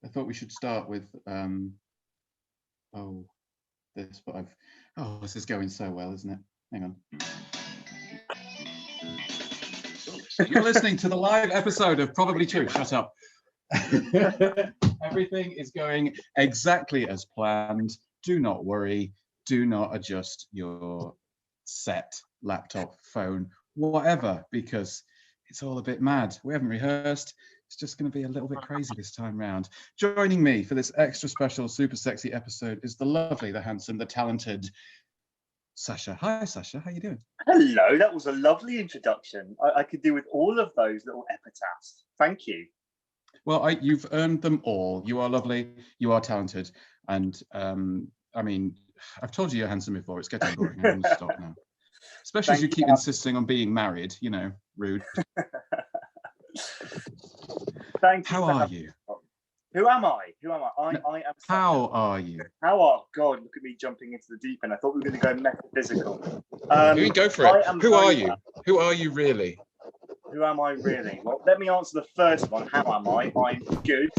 I thought we should start with oh, this, but this is going so well, isn't it? Hang on. You're listening to the live episode of Probably True. Shut up. Everything is going exactly as planned. Do not worry. Do not adjust your set, laptop, phone, whatever, because it's all a bit mad. We haven't rehearsed. It's just going to be a little bit crazy this time round. Joining me for this extra special, super sexy episode is the lovely, the handsome, the talented Sacha. Hi, Sacha. How you doing? Hello. That was a lovely introduction. I could do with all of those little epitaphs. Thank you. Well, you've earned them all. You are lovely. You are talented. And I mean, I've told you you're handsome before. It's getting boring. I'm going to stop now. Especially as you keep insisting on being married. You know, rude. Thank you. How are you? Who am I? I am. How are you? God, look at me jumping into the deep end. I thought we were going to go metaphysical. You go for it. Who are you? Who are you really? Who am I really? Well, let me answer the first one. How am I? I'm good.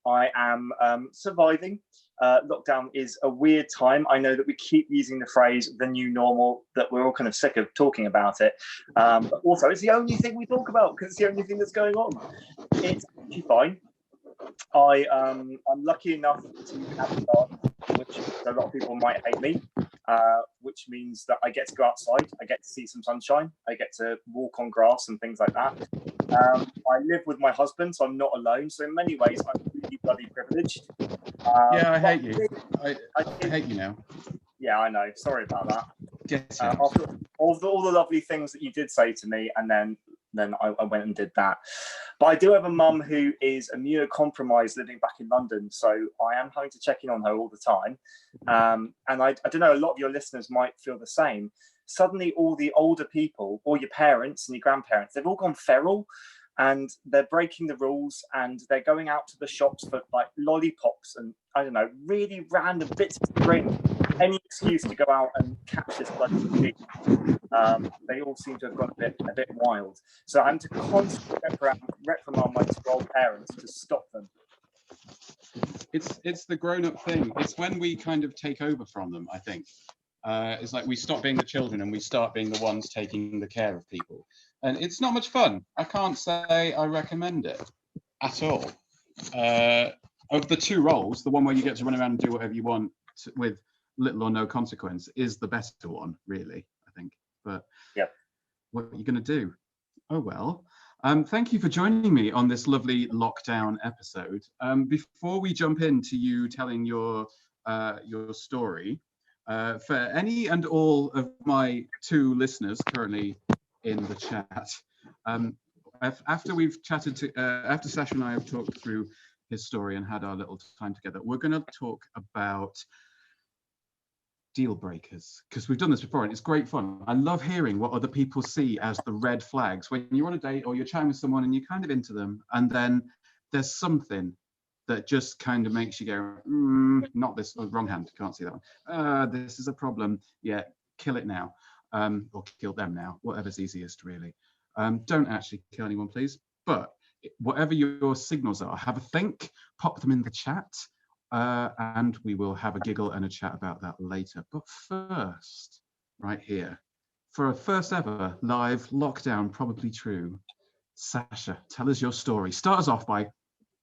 I am surviving. Lockdown is a weird time. I know that we keep using the phrase the new normal, that we're all kind of sick of talking about it. But also, it's the only thing we talk about because it's the only thing that's going on. It's actually fine. I'm lucky enough to have a garden, which a lot of people might hate me, which means that I get to go outside, I get to see some sunshine, I get to walk on grass and things like that. I live with my husband, so I'm not alone. So in many ways, I'm really bloody privileged. Yeah, I hate you. I hate you now. Yeah, I know. Sorry about that. Get after all the lovely things that you did say to me, and then I went and did that. But I do have a mum who is immunocompromised living back in London, so I am having to check in on her all the time. And I don't know, a lot of your listeners might feel the same. Suddenly all the older people, or your parents and your grandparents, they've all gone feral, and they're breaking the rules, and they're going out to the shops for like lollipops and, I don't know, really random bits of string, any excuse to go out and catch this bloody thief. They all seem to have gone a bit wild. So I'm to constantly reprimand my 2-year-old parents to stop them. It's the grown-up thing. It's when we kind of take over from them, I think. It's like we stop being the children and we start being the ones taking the care of people. And it's not much fun. I can't say I recommend it at all. Of the two roles, the one where you get to run around and do whatever you want with little or no consequence is the better one, really, I think. But yeah, what are you going to do? Oh, well. Thank you for joining me on this lovely lockdown episode. Before we jump into you telling your story, for any and all of my 2 listeners currently in the chat, after we've chatted after Sacha and I have talked through his story and had our little time together, we're going to talk about deal breakers, because we've done this before and it's great fun. I love hearing what other people see as the red flags when you're on a date or you're chatting with someone and you're kind of into them, and then there's something that just kind of makes you go, not this, wrong hand, can't see that one. This is a problem. Yeah, kill it now, or kill them now, whatever's easiest, really. Don't actually kill anyone, please. But whatever your signals are, have a think, pop them in the chat, and we will have a giggle and a chat about that later. But first, right here, for a first ever live lockdown, probably true, Sacha, tell us your story. Start us off by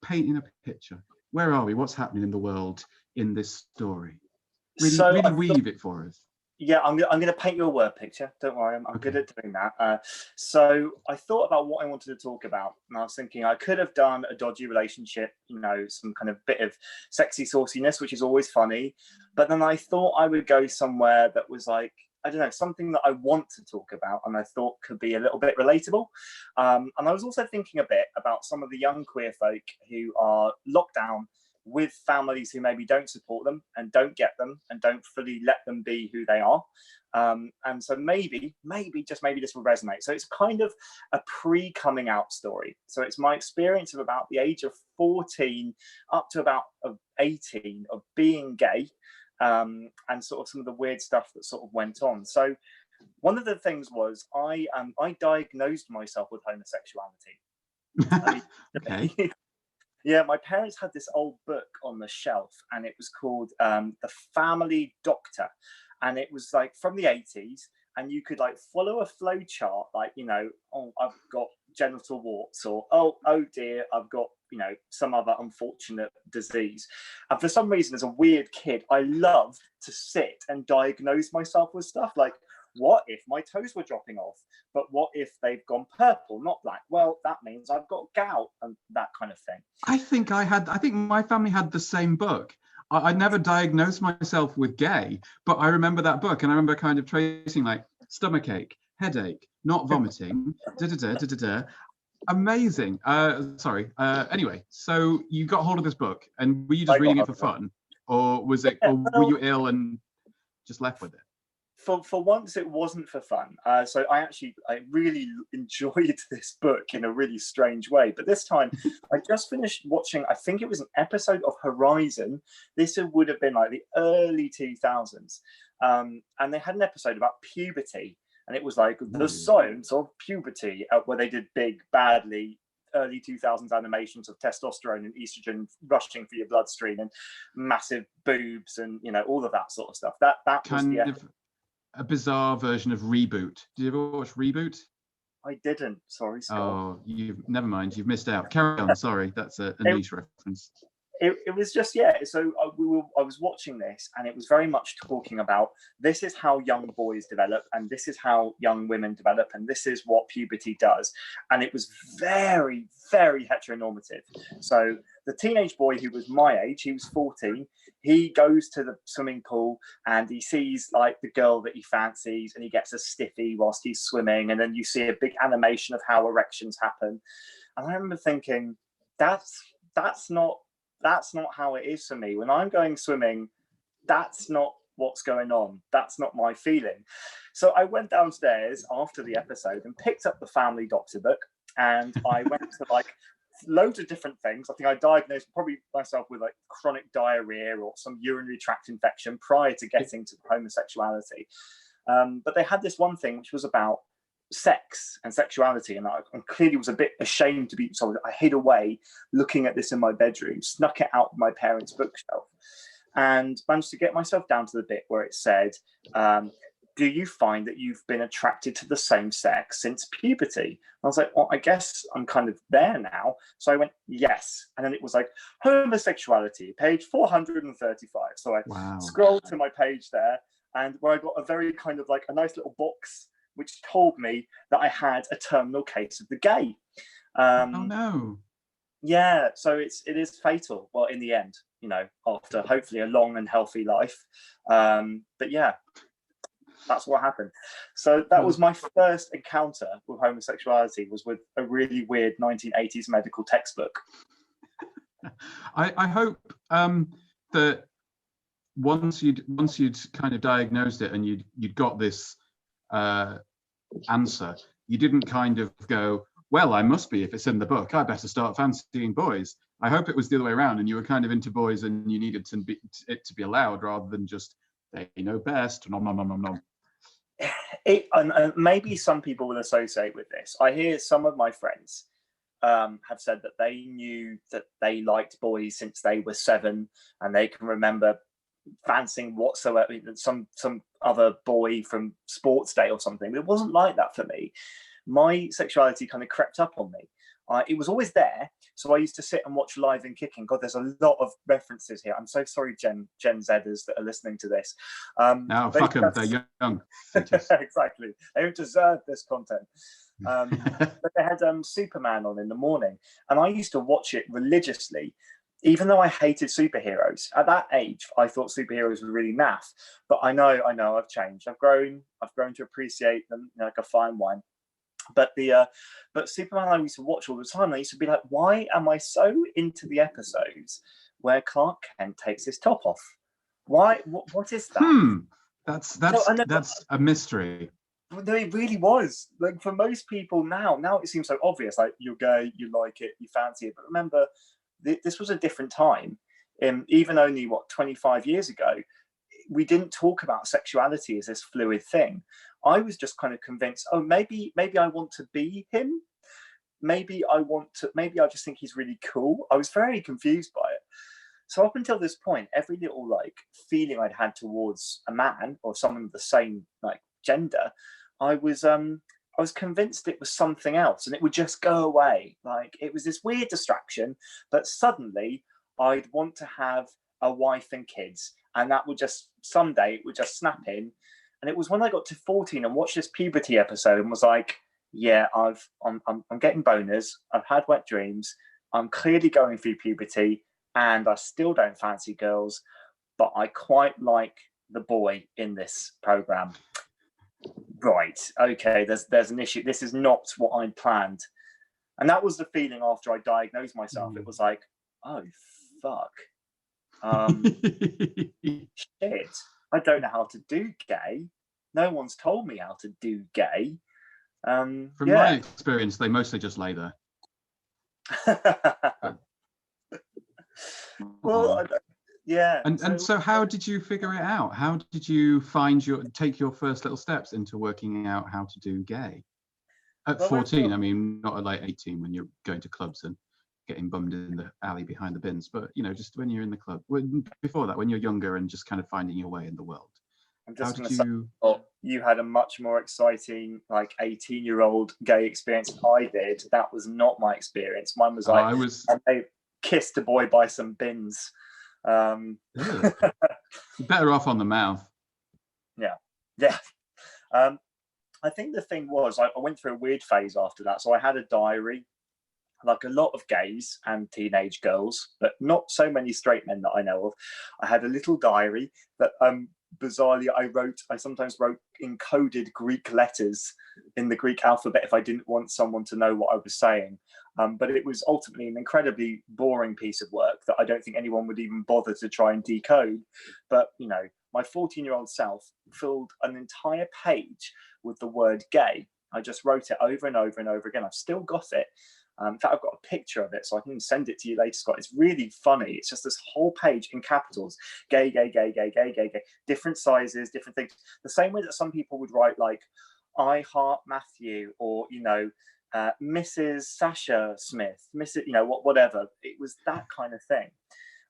painting a picture. Where are we? What's happening in the world in this story? Really weave it for us. Yeah, I'm going to paint you a word picture. Don't worry, I'm good at doing that. So I thought about what I wanted to talk about, and I was thinking I could have done a dodgy relationship, you know, some kind of bit of sexy sauciness, which is always funny. But then I thought I would go somewhere that was like, I don't know, something that I want to talk about and I thought could be a little bit relatable. And I was also thinking a bit about some of the young queer folk who are locked down with families who maybe don't support them and don't get them and don't fully let them be who they are. And so maybe this will resonate. So it's kind of a pre-coming out story. So it's my experience of about the age of 14 up to about 18 of being gay, and sort of some of the weird stuff that sort of went on. So one of the things was I diagnosed myself with homosexuality. Okay. Yeah, my parents had this old book on the shelf, and it was called The Family Doctor, and it was like from the 80s, and you could like follow a flow chart, like, you know, oh, I've got genital warts, or oh dear, I've got, you know, some other unfortunate disease. And for some reason, as a weird kid, I loved to sit and diagnose myself with stuff like, what if my toes were dropping off? But what if they've gone purple, not black? Well, that means I've got gout, and that kind of thing. I think my family had the same book. I never diagnosed myself with gay, but I remember that book, and I remember kind of tracing like stomachache, headache, not vomiting, da da da da da da. Amazing. Sorry. Anyway, so you got hold of this book, and were you just reading it for fun, or was it, or were you ill and just left with it? For once, it wasn't for fun. So I really enjoyed this book in a really strange way. But this time, I just finished watching, I think it was an episode of Horizon. This would have been like the early 2000s. And they had an episode about puberty. And it was like the science of puberty, where they did big, badly early 2000s animations of testosterone and estrogen rushing through your bloodstream and massive boobs and, you know, all of that sort of stuff. That was the episode. A bizarre version of Reboot. Did you ever watch Reboot? I didn't. Sorry, Scott. Oh, never mind. You've missed out. Carry on. Sorry, that's a niche reference. It was just, yeah. So I was watching this, and it was very much talking about, this is how young boys develop, and this is how young women develop, and this is what puberty does. And it was very, very heteronormative. So the teenage boy who was my age, he was 14. He goes to the swimming pool, and he sees like the girl that he fancies, and he gets a stiffy whilst he's swimming. And then you see a big animation of how erections happen. And I remember thinking, that's not how it is for me. When I'm going swimming, that's not what's going on. That's not my feeling. So I went downstairs after the episode and picked up the Family Doctor book, and I went to like loads of different things. I think I diagnosed probably myself with like chronic diarrhea or some urinary tract infection prior to getting to homosexuality. But they had this one thing which was about sex and sexuality, and I clearly was a bit ashamed to be, so I hid away looking at this in my bedroom, snuck it out of my parents' bookshelf, and managed to get myself down to the bit where it said, do you find that you've been attracted to the same sex since puberty? And I was like, well, I guess I'm kind of there now. So I went, yes. And then it was like, homosexuality, page 435. So I scrolled to my page there, and where I got a very kind of like a nice little box which told me that I had a terminal case of the gay. Oh no. Yeah, so it is fatal. Well, in the end, you know, after hopefully a long and healthy life. But yeah, that's what happened. So that was my first encounter with homosexuality, was with a really weird 1980s medical textbook. I hope that once you'd kind of diagnosed it and you'd got this answer, you didn't kind of go, well, I must be, if it's in the book, I better start fancying boys. I hope it was the other way around, and you were kind of into boys and you needed it to be allowed, rather than just, they know best, nom nom nom nom nom. And maybe some people will associate with this. I hear some of my friends have said that they knew that they liked boys since they were 7, and they can remember fancying whatsoever some other boy from sports day or something. But it wasn't like that for me. My sexuality kind of crept up on me. It was always there. So I used to sit and watch Live and Kicking. God, there's a lot of references here. I'm so sorry, Gen Zers that are listening to this. No, fuck them. They're young. Exactly. They don't deserve this content. But they had Superman on in the morning, and I used to watch it religiously, even though I hated superheroes. At that age, I thought superheroes were really naff. But I know I've changed. I've grown to appreciate them, you know, like a fine wine. But Superman I used to watch all the time. I used to be like, why am I so into the episodes where Clark Kent takes his top off? Why? What is that? That's a mystery. No, it really was. Like, for most people now it seems so obvious. Like, you're gay, you like it, you fancy it. But remember, this was a different time. Even only 25 years ago, we didn't talk about sexuality as this fluid thing. I was just kind of convinced, oh, maybe I want to be him. maybe I just think he's really cool. I was very confused by it. So up until this point, every little like feeling I'd had towards a man or someone of the same like gender, I was convinced it was something else and it would just go away. Like it was this weird distraction, but suddenly I'd want to have a wife and kids, and that would just someday it would just snap in. And it was when I got to 14 and watched this puberty episode and was like, yeah, I'm getting boners. I've had wet dreams. I'm clearly going through puberty, and I still don't fancy girls, but I quite like the boy in this program. Right, okay, there's an issue. This is not what I'd planned. And that was the feeling after I diagnosed myself. It was like, oh, fuck. Shit, I don't know how to do gay. No one's told me how to do gay. From my experience, they mostly just lay there. Well, yeah. And so how did you figure it out? How did you take your first little steps into working out how to do gay? At 14, I mean, not at like 18 when you're going to clubs and getting bummed in the alley behind the bins, but you know, just when you're in the club. Before that, when you're younger and just kind of finding your way in the world. I'm just going to say, you had a much more exciting, like 18-year-old gay experience than I did. That was not my experience. Mine was like, I kissed a boy by some bins. Better off on the mouth. Yeah. I think the thing was, I went through a weird phase after that. So I had a diary, like a lot of gays and teenage girls, but not so many straight men that I know of. I had a little diary that bizarrely I sometimes wrote encoded Greek letters in the Greek alphabet if I didn't want someone to know what I was saying. But it was ultimately an incredibly boring piece of work that I don't think anyone would even bother to try and decode. But, you know, my 14-year-old self filled an entire page with the word gay. I just wrote it over and over and over again. I've still got it. In fact, I've got a picture of it, so I can send it to you later, Scott. It's really funny. It's just this whole page in capitals: gay, gay, gay, gay, gay, gay, gay. Different sizes, different things. The same way that some people would write like, "I heart Matthew," or you know, Mrs. Sacha Smith, Mrs. You know, whatever. It was that kind of thing,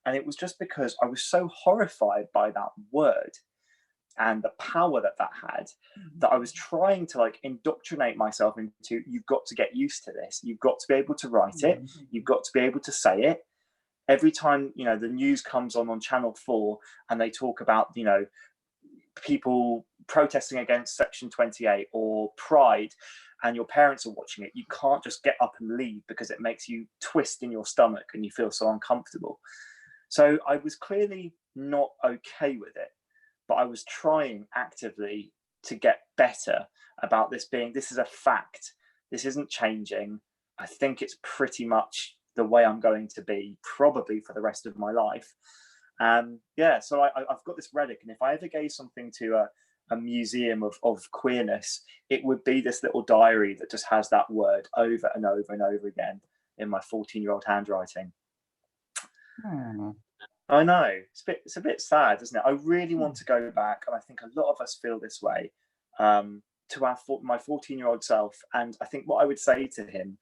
and it was just because I was so horrified by that word and the power that had, that I was trying to like indoctrinate myself into, you've got to get used to this. You've got to be able to write it. You've got to be able to say it. Every time, you know, the news comes on Channel 4 and they talk about, you know, people protesting against Section 28 or Pride, and your parents are watching it, you can't just get up and leave because it makes you twist in your stomach and you feel so uncomfortable. So I was clearly not okay with it. But I was trying actively to get better about this is a fact. This isn't changing. I think it's pretty much the way I'm going to be, probably for the rest of my life. So I've got this relic, and if I ever gave something to a museum of queerness, it would be this little diary that just has that word over and over and over again in my 14-year-old handwriting. I know, it's a bit sad, isn't it? I really want to go back, and I think a lot of us feel this way, to my 14-year-old self. And I think what I would say to him,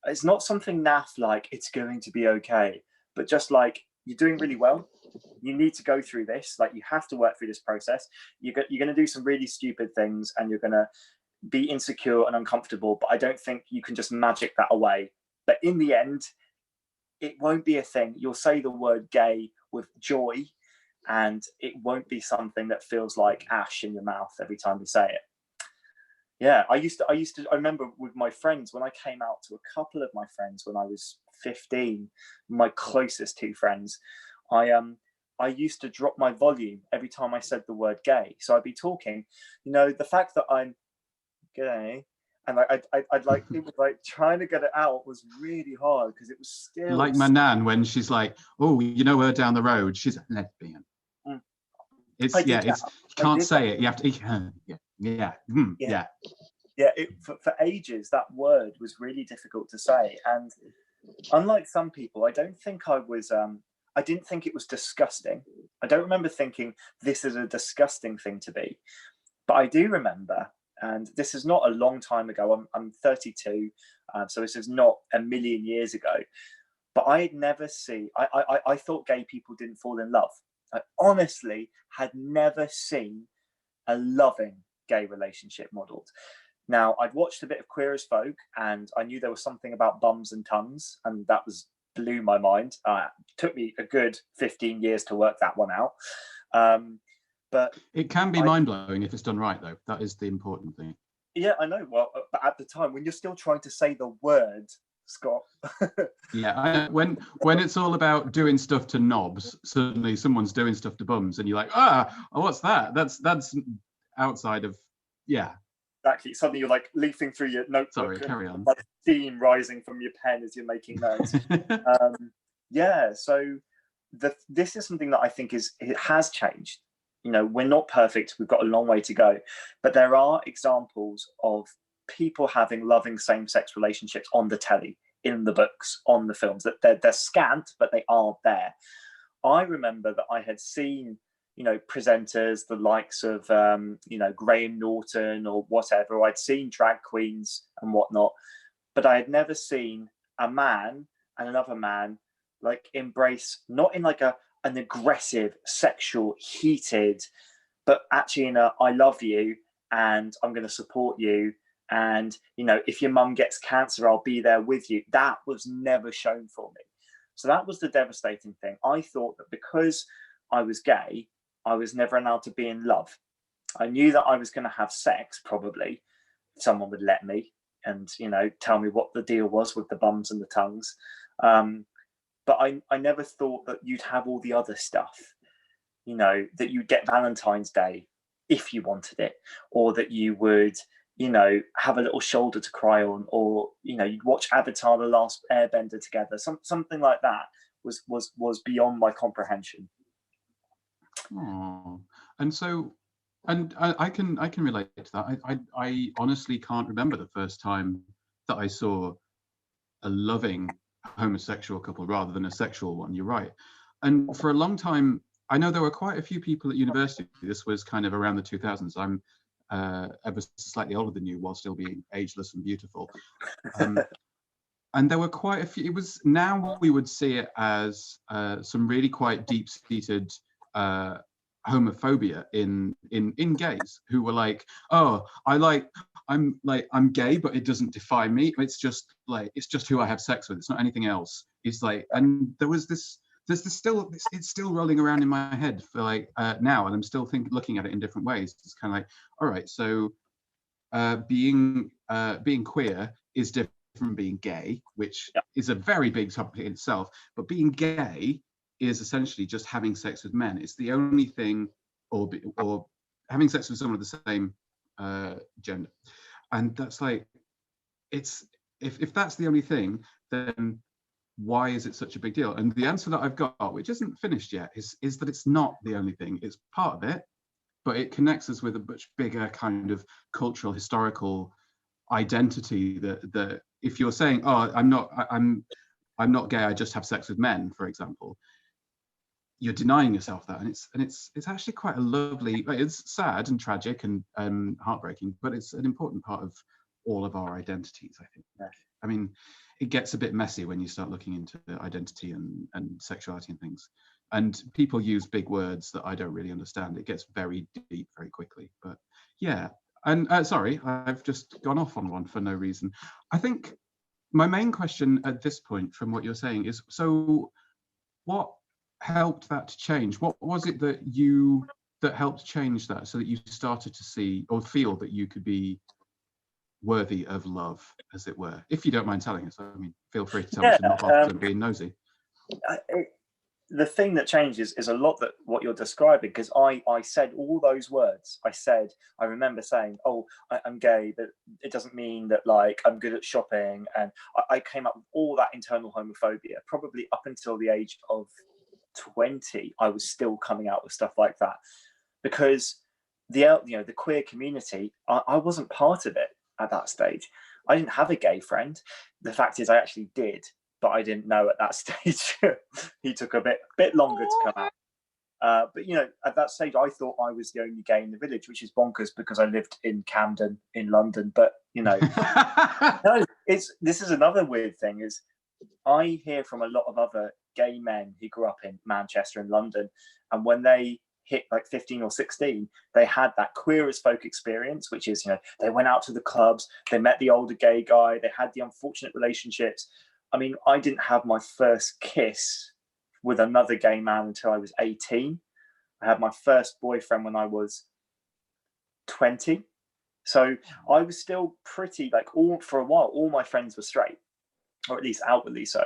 it's not something naff like it's going to be okay, but just like, you're doing really well. You need to go through this. Like, you have to work through this process. You're going to do some really stupid things, and you're going to be insecure and uncomfortable. But I don't think you can just magic that away. But in the end, it won't be a thing. You'll say the word gay with joy, and it won't be something that feels like ash in your mouth every time you say it. Yeah, I remember with my friends, when I came out to a couple of my friends when I was 15, my closest two friends, I used to drop my volume every time I said the word gay. So I'd be talking, you know, the fact that I'm gay, and I'd like, it was like trying to get it out was really hard because it was still like my nan when she's like, oh, you know her down the road, she's a lesbian. It's you can't say it. You have to. For ages, that word was really difficult to say, and unlike some people, I don't think I was. I didn't think it was disgusting. I don't remember thinking this is a disgusting thing to be, but I do remember. And this is not a long time ago. I'm 32. So this is not a million years ago. But I had never seen, I thought gay people didn't fall in love. I honestly had never seen a loving gay relationship modelled. Now, I'd watched a bit of Queer as Folk, and I knew there was something about bums and tongues, and that blew my mind. Took me a good 15 years to work that one out. But it can be mind-blowing if it's done right, though. That is the important thing. Yeah, I know. Well, but at the time, when you're still trying to say the word, Scott. Yeah, when it's all about doing stuff to knobs, suddenly someone's doing stuff to bums, and you're like, oh, what's that? That's outside of, yeah. Exactly. Suddenly you're like leafing through your notebook. Sorry, carry on. Like steam rising from your pen as you're making notes. Yeah. So this is something that I think it has changed. You know, we're not perfect. We've got a long way to go, but there are examples of people having loving same-sex relationships on the telly, in the books, on the films. That they're scant, but they are there. I remember that I had seen, you know, presenters, the likes of, you know, Graham Norton or whatever. I'd seen drag queens and whatnot, but I had never seen a man and another man like embrace, not in like an aggressive, sexual, heated, but actually in a, I love you and I'm going to support you. And, you know, if your mum gets cancer, I'll be there with you. That was never shown for me. So that was the devastating thing. I thought that because I was gay, I was never allowed to be in love. I knew that I was going to have sex, probably. Someone would let me and, you know, tell me what the deal was with the bums and the tongues. But I never thought that you'd have all the other stuff, you know, that you'd get Valentine's Day if you wanted it, or that you would, you know, have a little shoulder to cry on, or, you know, you'd watch Avatar: The Last Airbender together. Something like that was beyond my comprehension. Oh, and so, and I can relate to that. I honestly can't remember the first time that I saw a loving homosexual couple rather than a sexual one. You're right. And for a long time, I know there were quite a few people at university. This was kind of around the 2000s. I'm ever slightly older than you while still being ageless and beautiful. And there were quite a few. It was, now we would see it as some really quite deep-seated homophobia in gays who were like, oh, I'm gay, but it doesn't define me. It's just who I have sex with. It's not anything else. It's like, and there's this still, it's still rolling around in my head for like now, and I'm still looking at it in different ways. It's kind of like, all right, so being queer is different from being gay, which is a very big topic in itself. But being gay is essentially just having sex with men. It's the only thing, or having sex with someone of the same gender. And that's like, it's if that's the only thing, then why is it such a big deal? And the answer that I've got, which isn't finished yet, is that it's not the only thing. It's part of it, but it connects us with a much bigger kind of cultural, historical identity that if you're saying, oh, I'm not gay, I just have sex with men, for example, you're denying yourself that. And it's actually quite a lovely, it's sad and tragic and heartbreaking, but it's an important part of all of our identities, I think. I mean, it gets a bit messy when you start looking into identity and sexuality and things. And people use big words that I don't really understand. It gets very deep very quickly. But yeah, and sorry, I've just gone off on one for no reason. I think my main question at this point from what you're saying is, so what helped that to change? What was it that helped change that, so that you started to see or feel that you could be worthy of love, as it were? If you don't mind telling us, I mean, feel free to tell us and not often being nosy. The thing that changes is a lot that what you're describing, because I said all those words. I remember saying, oh, I'm gay, but it doesn't mean that like I'm good at shopping. And I came up with all that internal homophobia, probably up until the age of 20. I was still coming out with stuff like that, because the queer community, I wasn't part of it at that stage. I didn't have a gay friend. The fact is I actually did, but I didn't know at that stage. He took a bit longer to come out. But at that stage, I thought I was the only gay in the village, which is bonkers because I lived in Camden in London. But no, this is another weird thing is I hear from a lot of other gay men who grew up in Manchester and London, and when they hit like 15 or 16, they had that queer as folk experience, which is, they went out to the clubs, they met the older gay guy, they had the unfortunate relationships. I mean, I didn't have my first kiss with another gay man until I was 18. I had my first boyfriend when I was 20. So I was still pretty, for a while, all my friends were straight, or at least outwardly so.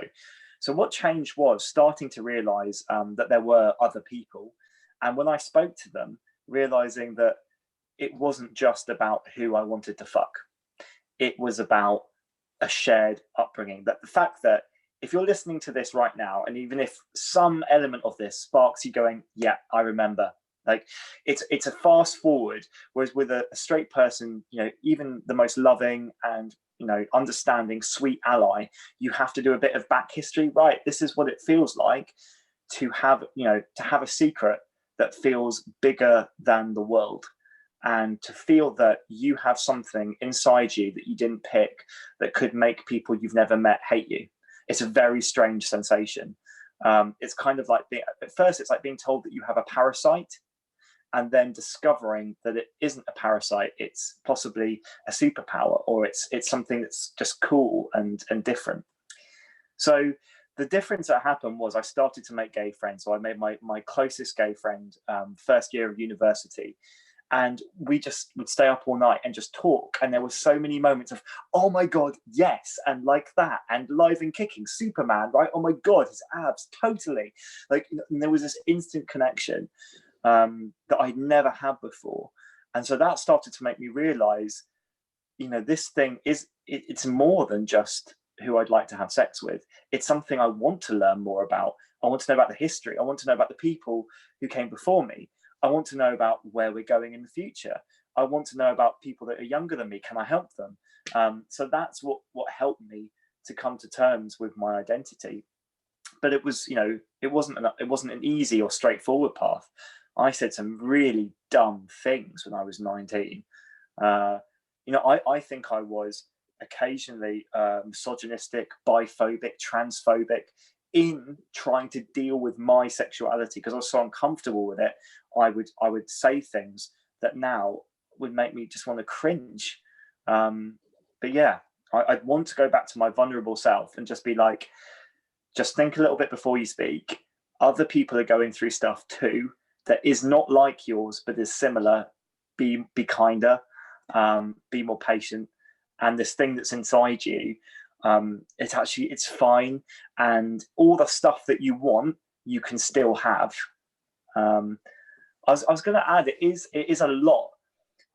So what changed was starting to realize that there were other people. And when I spoke to them, realizing that it wasn't just about who I wanted to fuck. It was about a shared upbringing. That the fact that if you're listening to this right now, and even if some element of this sparks you going, yeah, I remember, like it's a fast forward. Whereas with a straight person, even the most loving and understanding, sweet ally, you have to do a bit of back history. Right, this is what it feels like to have a secret that feels bigger than the world, and to feel that you have something inside you that you didn't pick that could make people you've never met hate you. It's a very strange sensation. It's kind of like at first it's like being told that you have a parasite, and then discovering that it isn't a parasite, it's possibly a superpower, or it's something that's just cool and different. So the difference that happened was I started to make gay friends. So I made my closest gay friend first year of university, and we just would stay up all night and just talk. And there were so many moments of, oh my God, yes, and like that, and live and kicking, Superman, right? Oh my God, his abs, totally. And there was this instant connection that I'd never had before. And so that started to make me realize, this thing it's more than just who I'd like to have sex with. It's something I want to learn more about. I want to know about the history. I want to know about the people who came before me. I want to know about where we're going in the future. I want to know about people that are younger than me. Can I help them? So that's what helped me to come to terms with my identity. But it was, it wasn't an easy or straightforward path. I said some really dumb things when I was 19. I think I was occasionally misogynistic, biphobic, transphobic in trying to deal with my sexuality because I was so uncomfortable with it. I would say things that now would make me just want to cringe. But yeah, I'd want to go back to my vulnerable self and just be like, just think a little bit before you speak. Other people are going through stuff too that is not like yours but is similar. Be kinder, be more patient. And this thing that's inside you, it's fine. And all the stuff that you want, you can still have. I was going to add, it is a lot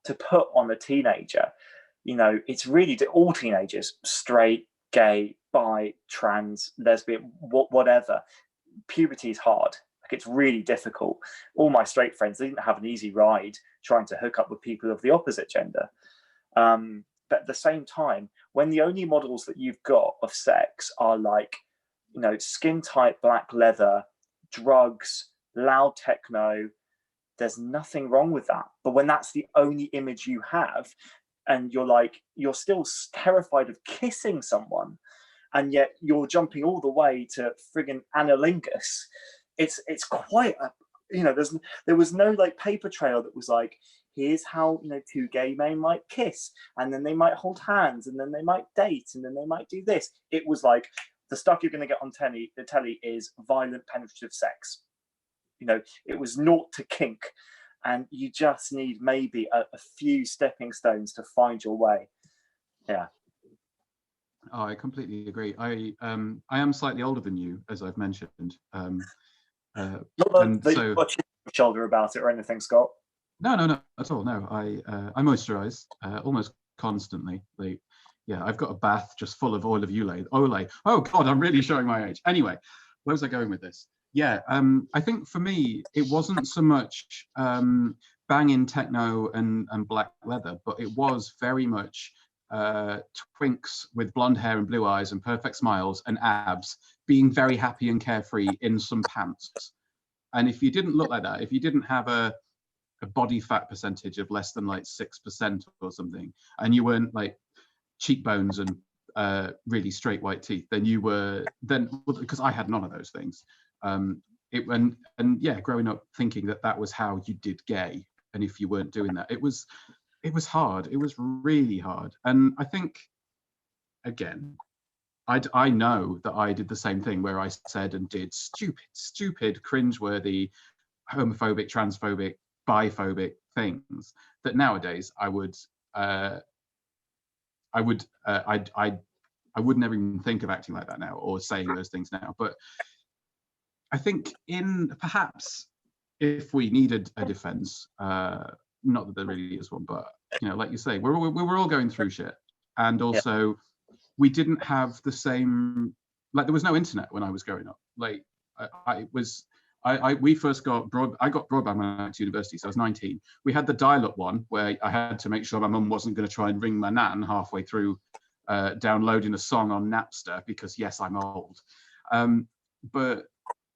to put on a teenager. It's really all teenagers, straight, gay, bi, trans, lesbian, whatever. Puberty is hard. It's really difficult. All my straight friends, they didn't have an easy ride trying to hook up with people of the opposite gender. But at the same time, when the only models that you've got of sex are like, skin tight black leather, drugs, loud techno, there's nothing wrong with that. But when that's the only image you have, and you're still terrified of kissing someone, and yet you're jumping all the way to friggin' analingus, it's quite a, there was no paper trail that was like, here's how two gay men might kiss, and then they might hold hands, and then they might date, and then they might do this. It was like, the stuff you're going to get on the telly is violent penetrative sex. It was naught to kink, and you just need maybe a few stepping stones to find your way. Yeah. Oh, I completely agree. I am slightly older than you, as I've mentioned. Not that you've got a shoulder about it or anything, Scott. No, at all. No, I moisturize almost constantly. I've got a bath just full of oil of Olay. Oh God, I'm really showing my age. Anyway, where was I going with this? Yeah, I think for me, it wasn't so much banging techno and black leather, but it was very much twinks with blonde hair and blue eyes and perfect smiles and abs being very happy and carefree in some pants. And if you didn't look like that, if you didn't have a body fat percentage of less than like 6% or something, and you weren't like cheekbones and really straight white teeth, then you were because I had none of those things. And yeah, growing up thinking that was how you did gay, and if you weren't doing that, it was hard. It was really hard. And I think, again, I know that I did the same thing where I said and did stupid, cringeworthy, homophobic, transphobic, biphobic things that nowadays I would never even think of acting like that now, or saying those things now. But I think perhaps if we needed a defense, not that there really is one, but like you say, we were all going through shit, and also we didn't have the same, like, there was no internet when I was growing up. Like we first got I got broadband when I went to university, so I was 19. We had the dial-up one where I had to make sure my mum wasn't going to try and ring my nan halfway through downloading a song on Napster, because yes, I'm old. But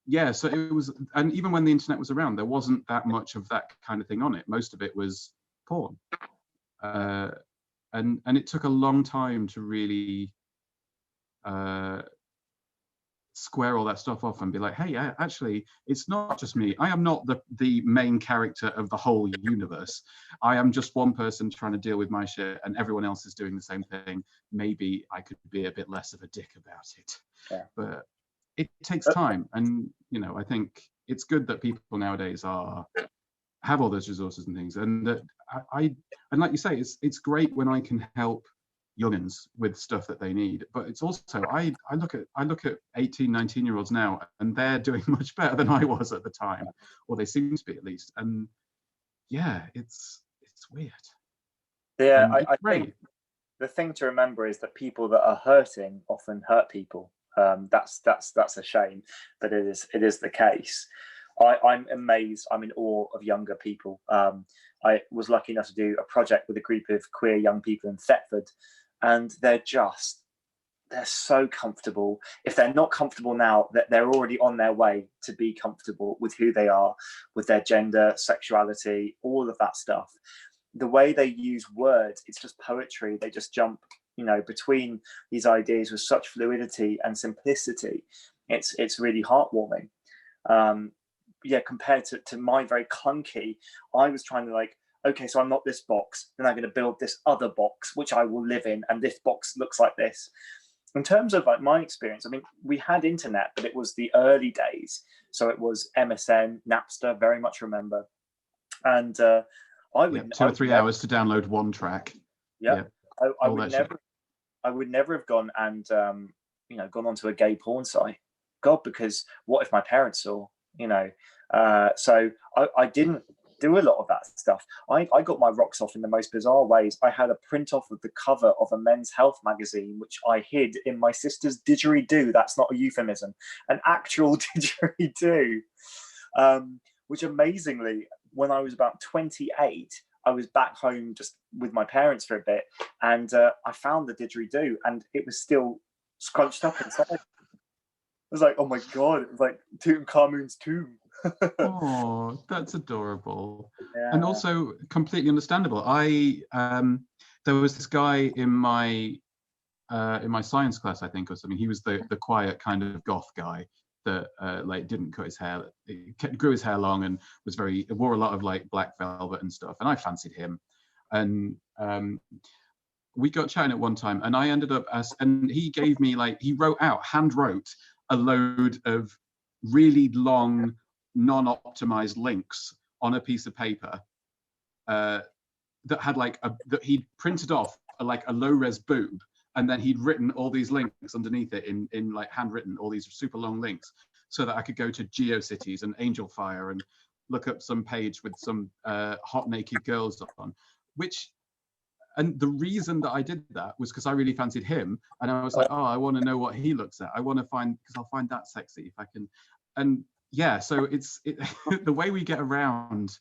yeah, so it was, and even when the internet was around, there wasn't that much of that kind of thing on it. Most of it was porn. And it took a long time to really square all that stuff off and be like, hey, actually, it's not just me. I am not the main character of the whole universe. I am just one person trying to deal with my shit, and everyone else is doing the same thing. Maybe I could be a bit less of a dick about it. Yeah. But it takes time. And, I think it's good that people nowadays have all those resources and things. And that and like you say, it's great when I can help youngins with stuff that they need, but it's also I look at 18, 19-year-olds now, and they're doing much better than I was at the time, or they seem to be, at least. And yeah, it's weird. Yeah, I think the thing to remember is that people that are hurting often hurt people. That's a shame, but it is the case. I'm amazed. I'm in awe of younger people. I was lucky enough to do a project with a group of queer young people in Thetford, and they're so comfortable. If they're not comfortable now, that they're already on their way to be comfortable with who they are, with their gender, sexuality, all of that stuff. The way they use words, it's just poetry. They just jump, between these ideas with such fluidity and simplicity. It's really heartwarming. Compared to my very clunky, I was trying to okay, so I'm not this box, then I'm going to build this other box, which I will live in, and this box looks like this. In terms of my experience, I mean, we had internet, but it was the early days. So it was MSN, Napster, very much remember. And I would 2 or 3 hours to download one track. Yeah. I would never have gone and gone onto a gay porn site. God, because what if my parents saw? So I didn't do a lot of that stuff. I got my rocks off in the most bizarre ways. I had a print off of the cover of a men's health magazine, which I hid in my sister's didgeridoo. That's not a euphemism, an actual didgeridoo. Which amazingly, when I was about 28, I was back home just with my parents for a bit, and I found the didgeridoo, and it was still scrunched up inside. I was like, oh my God, it was like Tutankhamun's tomb. Oh, that's adorable. Yeah. And also completely understandable. There was this guy in my science class, I think, or something. He was the quiet kind of goth guy that didn't cut his hair, grew his hair long, and wore a lot of black velvet and stuff. And I fancied him, and we got chatting at one time, and I ended up and he gave me he hand wrote a load of really long, non-optimized links on a piece of paper that had that he'd printed off a low-res boob, and then he'd written all these links underneath it in handwritten, all these super long links, so that I could go to GeoCities and Angel Fire and look up some page with some hot naked girls on, and the reason that I did that was because I really fancied him, and I was like, oh, I want to know what he looks at. I want to find, because I'll find that sexy if I can. And yeah, so the way we get around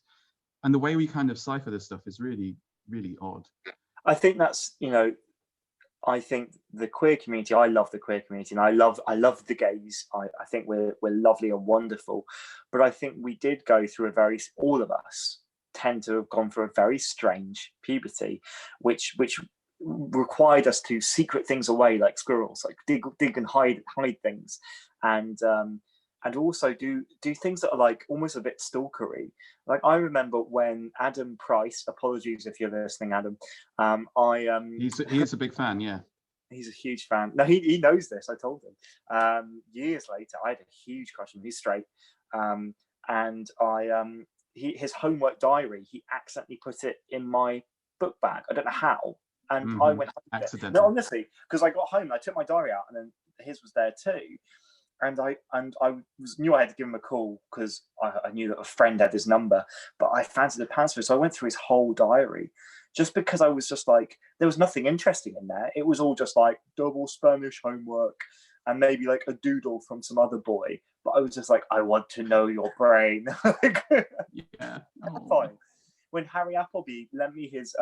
and the way we kind of cipher this stuff is really, really odd. I think that's, I think the queer community, I love the queer community, and I love the gays. I think we're lovely and wonderful, but I think we did go through all of us tend to have gone through a very strange puberty, which required us to secret things away like squirrels, like dig and hide things, and also do things that are like almost a bit stalkery. Like I remember when Adam Price, apologies if you're listening, Adam, He is a big fan, yeah. He's a huge fan. No, he knows this. I told him. Years later, I had a huge crush on him. He's straight, and his homework diary. He accidentally put it in my book bag. I don't know how, and I went home with it. No, honestly, because I got home, and I took my diary out, and then his was there too. And I knew I had to give him a call because I knew that a friend had his number, but I fancied the pants for it. So I went through his whole diary just because I was just like, there was nothing interesting in there. It was all just like double Spanish homework and maybe like a doodle from some other boy. But I was just like, I want to know your brain. Yeah. Fine. When Harry Appleby lent me his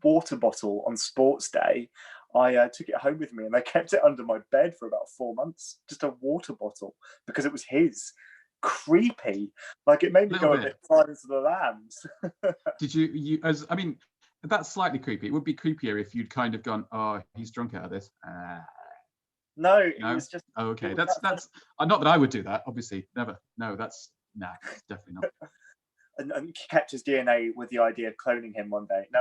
water bottle on sports day, I took it home with me and I kept it under my bed for about 4 months, just a water bottle, because it was his. Creepy. Like it made me go a bit Silence of the Lambs. Did you I mean, that's slightly creepy. It would be creepier if you'd kind of gone, oh, he's drunk out of this. No, it was just. Oh, okay, that's not that I would do that, obviously. Never. No, that's definitely not. And kept his DNA with the idea of cloning him one day. No,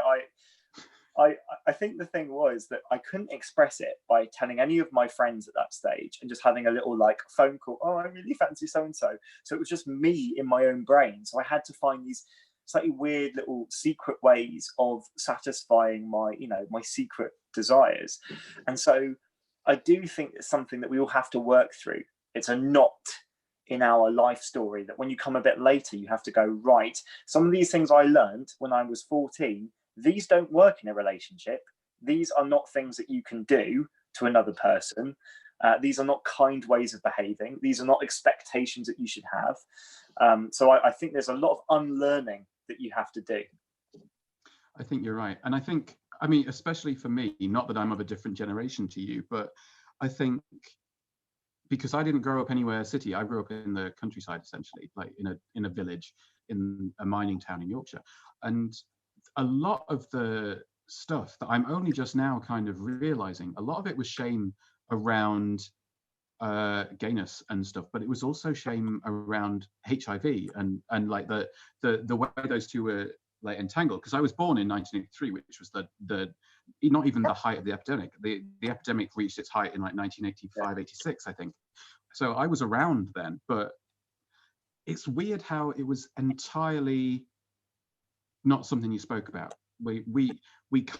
I think the thing was that I couldn't express it by telling any of my friends at that stage and just having a little like phone call. Oh, I really fancy so and so. So it was just me in my own brain. So I had to find these slightly weird little secret ways of satisfying my secret desires. And so I do think it's something that we all have to work through. It's a knot in our life story that when you come a bit later, you have to go, right, some of these things I learned when I was 14, these don't work in a relationship. These are not things that you can do to another person. These are not kind ways of behaving. These are not expectations that you should have. So I think there's a lot of unlearning that you have to do. I think you're right. And I mean, especially for me, not that I'm of a different generation to you, but I think because I didn't grow up anywhere city, I grew up in the countryside, essentially, like in a village in a mining town in Yorkshire. And a lot of the stuff that I'm only just now kind of realizing, a lot of it was shame around gayness and stuff, but it was also shame around HIV and like the way those two were like entangled. Because I was born in 1983, which was the not even the height of the epidemic. The epidemic reached its height in like 1985, 86, I think. So I was around then, but it's weird how it was entirely not something you spoke about. We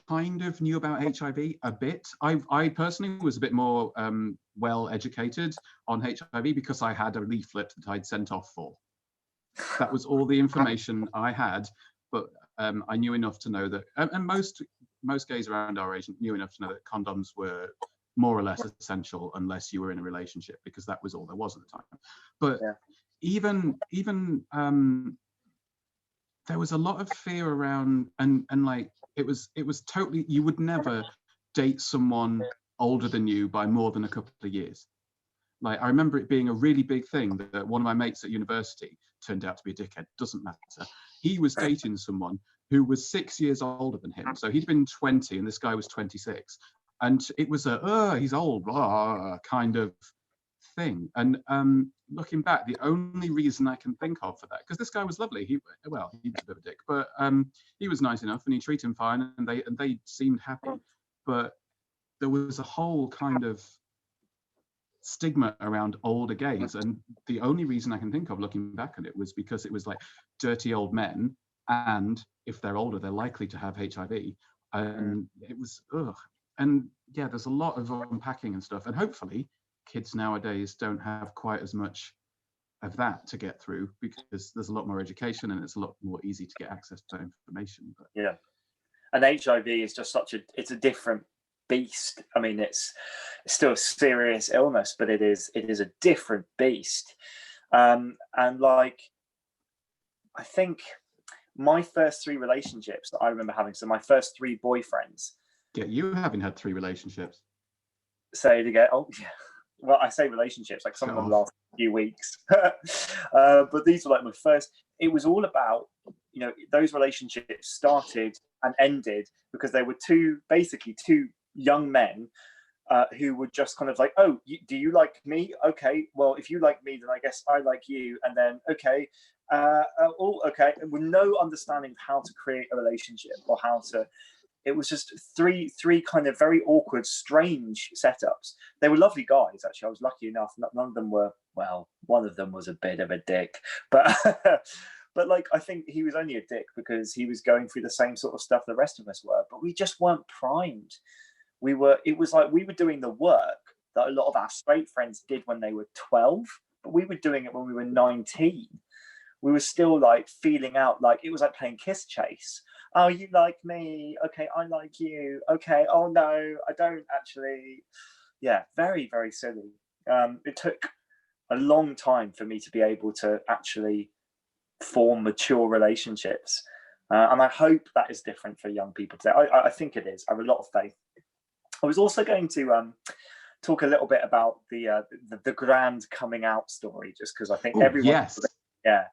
kind of knew about HIV a bit. I personally was a bit more well educated on HIV because I had a leaflet that I'd sent off for. That was all the information I had, but I knew enough to know that, and most gays around our age knew enough to know that condoms were more or less essential unless you were in a relationship, because that was all there was at the time. But even there was a lot of fear around, and like it was totally, you would never date someone older than you by more than a couple of years. Like I remember it being a really big thing that one of my mates at university turned out to be a dickhead, doesn't matter. He was dating someone who was 6 years older than him. So he'd been 20 and this guy was 26. And it was he's old, blah, kind of thing. And looking back, the only reason I can think of for that, because this guy was lovely, he was a bit of a dick, but he was nice enough and he treated him fine, and they seemed happy. But there was a whole kind of stigma around older gays, and the only reason I can think of looking back at it was because it was like dirty old men, and if they're older they're likely to have HIV, and it was and yeah, there's a lot of unpacking and stuff, and hopefully kids nowadays don't have quite as much of that to get through, because there's a lot more education and it's a lot more easy to get access to information. But yeah, and HIV is just it's a different beast. I mean, it's still a serious illness, but it is a different beast. And like, I think my first 3 relationships that I remember having, so my first 3 boyfriends, get you having had 3 relationships. Say it again. Oh, yeah. Well, I say relationships, like some of them last a few weeks. But these were like my first. It was all about, you know, those relationships started and ended because they were basically two young men who would just kind of like, oh, do you like me? Okay, well, if you like me, then I guess I like you. And then, okay, okay, with no understanding of how to create a relationship or how to. It was just three kind of very awkward, strange setups. They were lovely guys, actually. I was lucky enough. None of them were, well, one of them was a bit of a dick, but but like, I think he was only a dick because he was going through the same sort of stuff the rest of us were, but we just weren't primed. It was like we were doing the work that a lot of our straight friends did when they were 12, but we were doing it when we were 19. We were still like feeling out, like it was like playing kiss chase. Oh, you like me? Okay, I like you. Okay, oh no, I don't actually. Yeah, very, very silly. It took a long time for me to be able to actually form mature relationships. And I hope that is different for young people today. I think it is. I have a lot of faith. I was also going to talk a little bit about the grand coming out story, just because I think everyone. Yes. Yeah.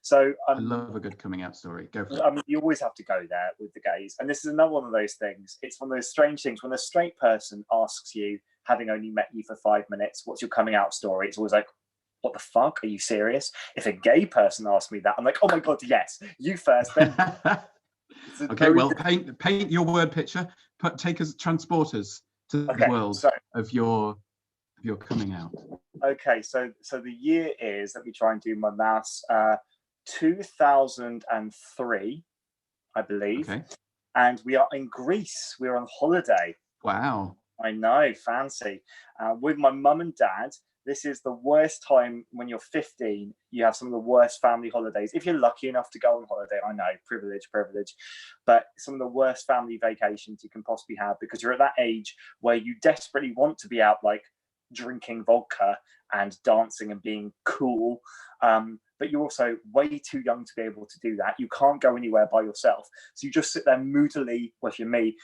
So I love a good coming out story. Go for it. I mean, you always have to go there with the gays. And this is another one of those things. It's one of those strange things when a straight person asks you, having only met you for 5 minutes, what's your coming out story? It's always like, what the fuck? Are you serious? If a gay person asks me that, I'm like, oh my God, yes, you first. Then okay, well, paint your word picture. Take us, transport us to the world of your coming out. Okay, so the year is, let me try and do my maths, 2003, I believe. Okay. And we are in Greece. We're on holiday. Wow. I know, fancy. With my mum and dad. This is the worst time when you're 15. You have some of the worst family holidays. If you're lucky enough to go on holiday, I know, privilege. But some of the worst family vacations you can possibly have, because you're at that age where you desperately want to be out, like, drinking vodka and dancing and being cool, but you're also way too young to be able to do that. You can't go anywhere by yourself, so you just sit there moodily, well, if you're me,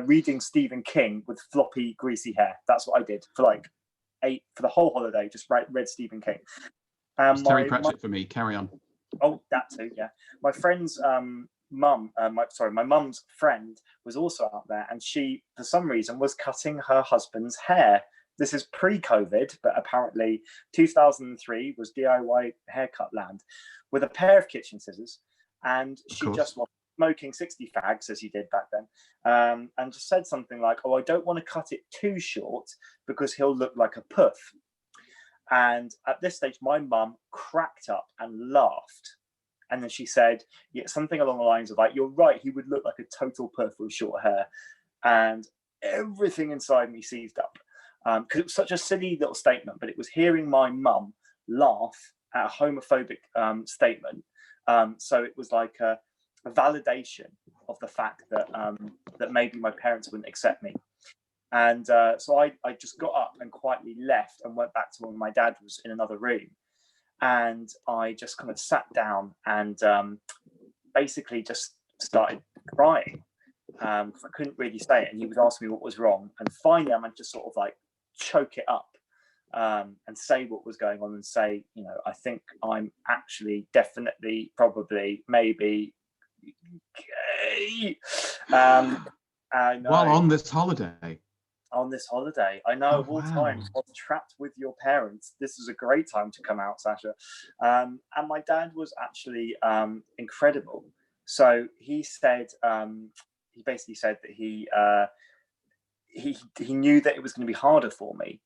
reading Stephen King with floppy greasy hair. That's what I did for the whole holiday. Just read Stephen King. It's Terry Pratchett for me. Carry on. Oh, that too, yeah. My friend's my mum's friend was also out there, and she, for some reason, was cutting her husband's hair. This is pre-COVID, but apparently 2003 was DIY haircut land, with a pair of kitchen scissors. And she just was smoking 60 fags, as you did back then, and just said something like, oh, I don't want to cut it too short because he'll look like a puff. And at this stage, my mum cracked up and laughed. And then she said, yeah, something along the lines of like, you're right, he would look like a total puff with short hair. And everything inside me seized up. Because it was such a silly little statement, but it was hearing my mum laugh at a homophobic statement. So it was like a validation of the fact that that maybe my parents wouldn't accept me. And so I just got up and quietly left and went back to when my dad was in another room. And I just kind of sat down and basically just started crying. I couldn't really say it, and he was asking me what was wrong. And finally, I managed to sort of like choke it up and say what was going on, and say, you know, I think I'm actually definitely, probably, maybe gay. While on this holiday. On this holiday, I know, of all times, I was trapped with your parents. This is a great time to come out, Sacha. And my dad was actually incredible. So he said, he basically said that he knew that it was going to be harder for me,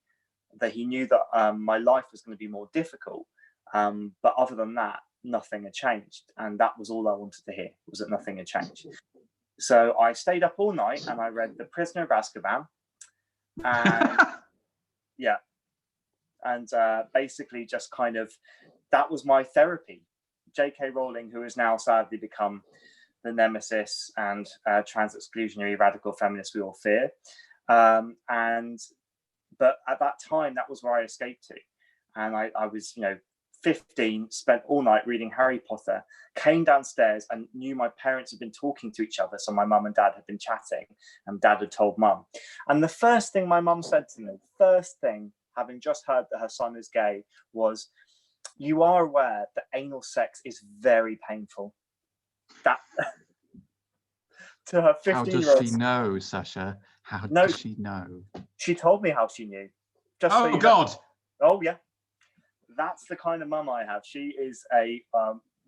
that he knew that my life was going to be more difficult. But other than that, nothing had changed. And that was all I wanted to hear, was that nothing had changed. So I stayed up all night and I read The Prisoner of Azkaban. And yeah, and basically just kind of, that was my therapy. J.K. Rowling, who has now sadly become the nemesis and trans exclusionary radical feminist we all fear. But at that time, that was where I escaped to. And I was, you know, 15, spent all night reading Harry Potter, came downstairs and knew my parents had been talking to each other. So my mum and dad had been chatting, and dad had told mum. And the first thing my mum said to me, first thing, having just heard that her son is gay, was, "You are aware that anal sex is very painful." That to her 15-year-old. How does she know, Sacha? How does she know? She told me how she knew. Just oh, God. Oh, yeah. That's the kind of mum I have. She is a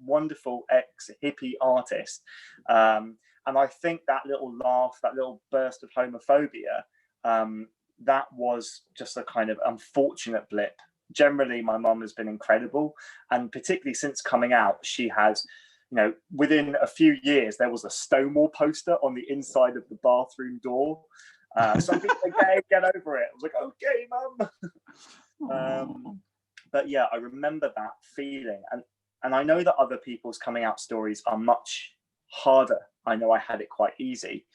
wonderful ex-hippie artist. And I think that little laugh, that little burst of homophobia, that was just a kind of unfortunate blip. Generally, my mum has been incredible. And particularly since coming out, she has, within a few years, there was a Stonewall poster on the inside of the bathroom door. Some people are gay, get over it. I was like, okay, mum. But yeah, I remember that feeling. And I know that other people's coming out stories are much harder. I know I had it quite easy.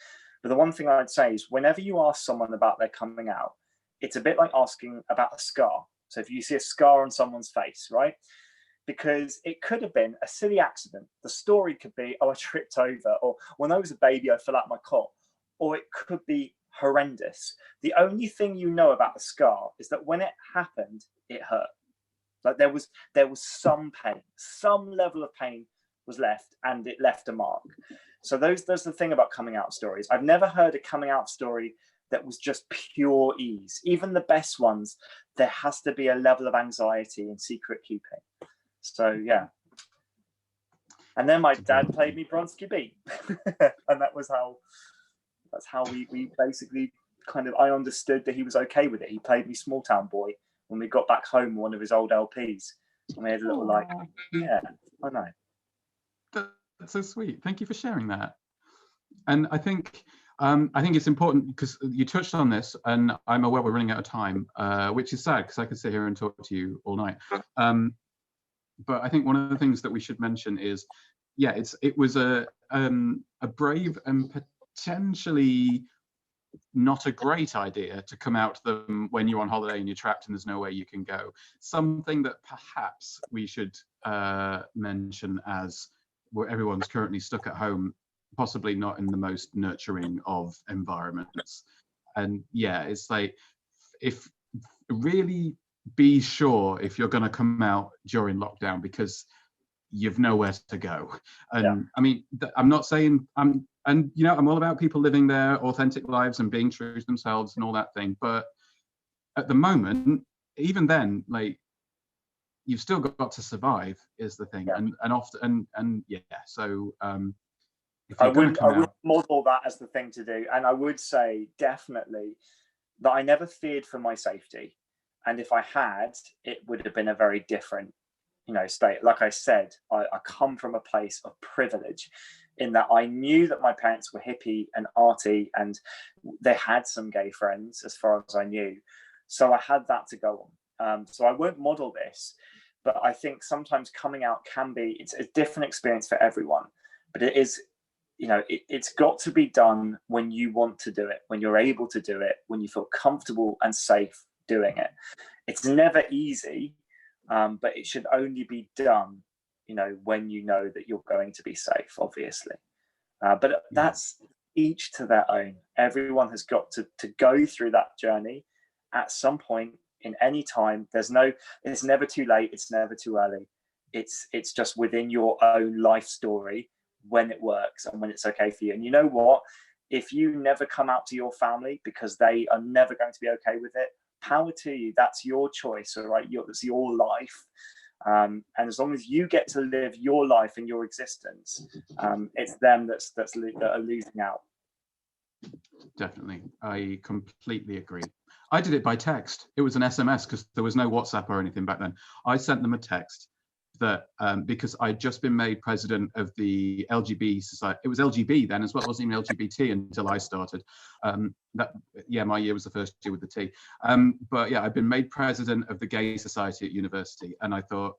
But the one thing I'd say is whenever you ask someone about their coming out, it's a bit like asking about a scar. So if you see a scar on someone's face, right? Because it could have been a silly accident. The story could be, oh, I tripped over, or when I was a baby, I fell out my cot. Or it could be horrendous. The only thing you know about the scar is that when it happened, it hurt. Like there was some pain, some level of pain was left, and it left a mark. So there's the thing about coming out stories. I've never heard a coming out story that was just pure ease. Even the best ones, there has to be a level of anxiety and secret keeping. So yeah. And then my dad played me Bronski Beat. And that's how we basically I understood that he was okay with it. He played me Small Town Boy when we got back home, one of his old LPs. And we had a little yeah, I know. That's so sweet. Thank you for sharing that. And I think it's important because you touched on this, and I'm aware we're running out of time, which is sad because I could sit here and talk to you all night. But I think one of the things that we should mention is, yeah, it was a brave and potentially not a great idea to come out to them when you're on holiday and you're trapped and there's nowhere you can go. Something that perhaps we should mention as where everyone's currently stuck at home, possibly not in the most nurturing of environments. And yeah, it's like, if really be sure if you're going to come out during lockdown, because you've nowhere to go. And yeah. I mean, I'm not saying I'm all about people living their authentic lives and being true to themselves and all that thing. But at the moment, even then, like, you've still got to survive is the thing. Yeah. And often, and yeah, so I wouldn't model that as the thing to do. And I would say definitely that I never feared for my safety. And if I had, it would have been a very different, state. Like I said, I come from a place of privilege in that I knew that my parents were hippie and arty, and they had some gay friends as far as I knew. So I had that to go on. So I won't model this, but I think sometimes coming out it's a different experience for everyone, but it is, it's got to be done when you want to do it, when you're able to do it, when you feel comfortable and safe doing it. It's never easy, but it should only be done, when you know that you're going to be safe, obviously. But that's each to their own. Everyone has got to go through that journey at some point in any time. It's never too late. It's never too early. It's just within your own life story when it works and when it's okay for you. And you know what? If you never come out to your family because they are never going to be okay with it, power to you. That's your choice, all right? It's your life. And as long as you get to live your life and your existence, it's them that are losing out. Definitely. I completely agree. I did it by text. It was an SMS because there was no WhatsApp or anything back then. I sent them a text that because I'd just been made president of the LGBT society. It was LGB then as well. It wasn't even LGBT until I started. My year was the first year with the T. But yeah, I've been made president of the Gay Society at university, and I thought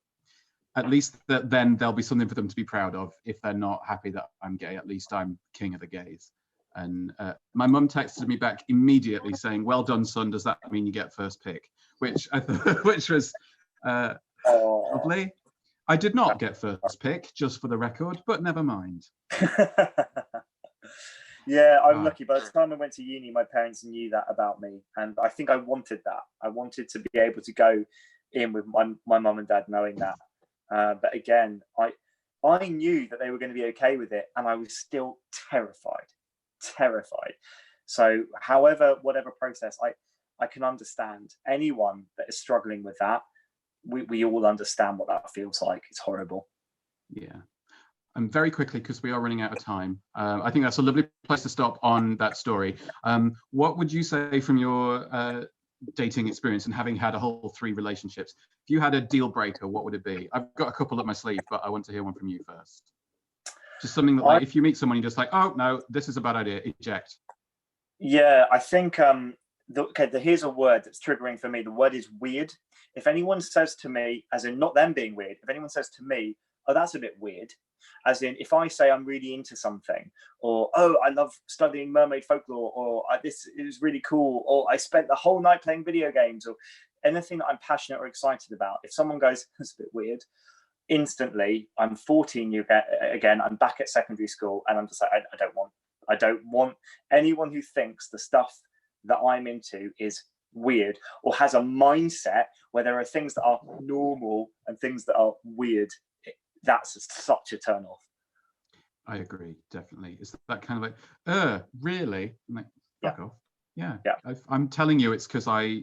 at least that then there'll be something for them to be proud of. If they're not happy that I'm gay, at least I'm king of the gays. And my mum texted me back immediately saying, "Well done, son. Does that mean you get first pick?" Which I thought, which was Oh. Lovely. I did not get first pick, just for the record, but never mind. Yeah, I'm lucky. By the time I went to uni, my parents knew that about me, and I think I wanted that. I wanted to be able to go in with my mum and dad knowing that. But again, I knew that they were going to be okay with it, and I was still terrified. So, whatever process, I can understand anyone that is struggling with that. We all understand what that feels like. It's horrible. Yeah. And very quickly, because we are running out of time, I think that's a lovely place to stop on that story. What would you say from your dating experience and having had a whole 3 relationships? If you had a deal breaker, what would it be? I've got a couple up my sleeve, but I want to hear one from you first. Just something that, like, if you meet someone, you're just like, oh, no, this is a bad idea, eject. Yeah, I think, here's a word that's triggering for me. The word is weird. If anyone says to me, as in not them being weird, if anyone says to me, oh, that's a bit weird, as in if I say I'm really into something, or oh, I love studying mermaid folklore, or this is really cool, or I spent the whole night playing video games, or anything that I'm passionate or excited about, if someone goes, that's a bit weird, instantly I'm 14 again, I'm back at secondary school, and I'm just like, I don't want anyone who thinks the stuff that I'm into is weird or has a mindset where there are things that are normal and things that are weird. That's such a turn off. I agree, definitely. It's that kind of like, really? I'm like, fuck off. Yeah. I'm telling you, it's because I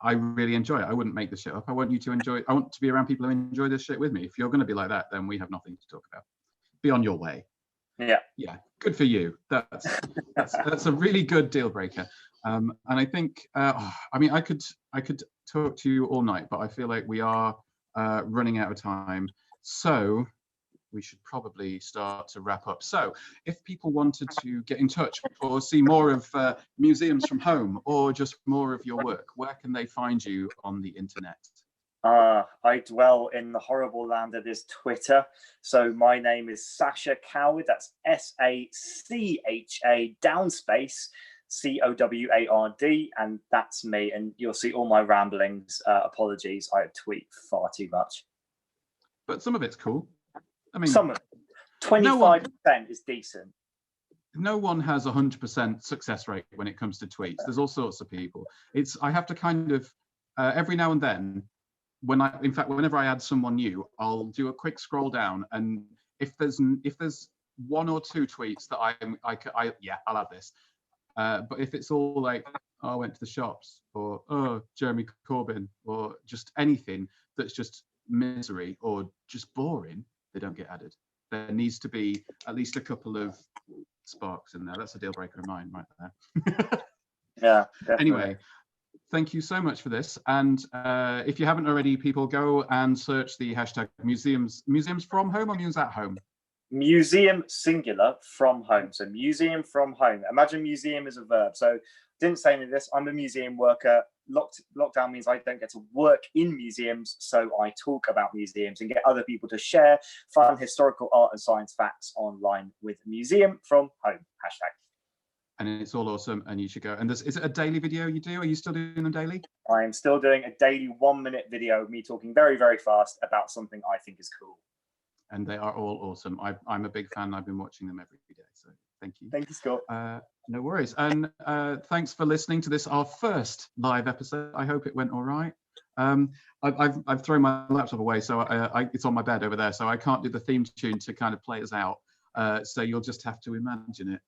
really enjoy it. I wouldn't make this shit up. I want you to enjoy it. I want to be around people who enjoy this shit with me. If you're going to be like that, then we have nothing to talk about. Be on your way. Yeah, good for you. That's a really good deal breaker. And I think, I mean, I could talk to you all night, but I feel like we are running out of time. So we should probably start to wrap up. So if people wanted to get in touch or see more of Museums from Home or just more of your work, where can they find you on the internet? I dwell in the horrible land that is Twitter. So my name is Sacha Coward. That's SACHA downspace COWARD, and that's me. And you'll see all my ramblings. Apologies, I tweet far too much. But some of it's cool. I mean, some of it. 25% is decent. No one has 100% success rate when it comes to tweets. There's all sorts of people. I have to kind of every now and then, whenever I add someone new, I'll do a quick scroll down, and if there's 1 or 2 tweets that I'll add this. But if it's all like, oh, I went to the shops, or oh, Jeremy Corbyn, or just anything that's just misery or just boring, they don't get added. There needs to be at least a couple of sparks in there. That's a deal breaker of mine right there. Yeah, definitely. Anyway, thank you so much for this. And if you haven't already, people, go and search the hashtag museums from home or museums at home. Museum singular from home. So museum from home. Imagine museum as a verb. So didn't say any of this. I'm a museum worker. Lockdown means I don't get to work in museums, so I talk about museums and get other people to share fun historical art and science facts online with Museum from Home hashtag. And it's all awesome, and you should go. And is it a daily video you do? Are you still doing them daily? I am still doing a daily 1-minute video of me talking very, very fast about something I think is cool. And they are all awesome. I'm a big fan. I've been watching them every day. So thank you. Thank you, Scott. No worries. And thanks for listening to this, our first live episode. I hope it went all right. I've thrown my laptop away, so it's on my bed over there. So I can't do the theme tune to kind of play us out. So you'll just have to imagine it.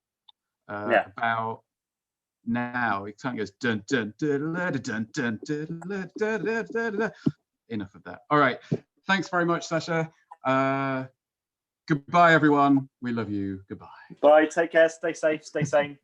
About now, it kind of goes dun dun dun dun dun dun dun. Enough of that. All right. Thanks very much, Sacha. Goodbye, everyone. We love you. Goodbye. Bye. Take care. Stay safe. Stay sane.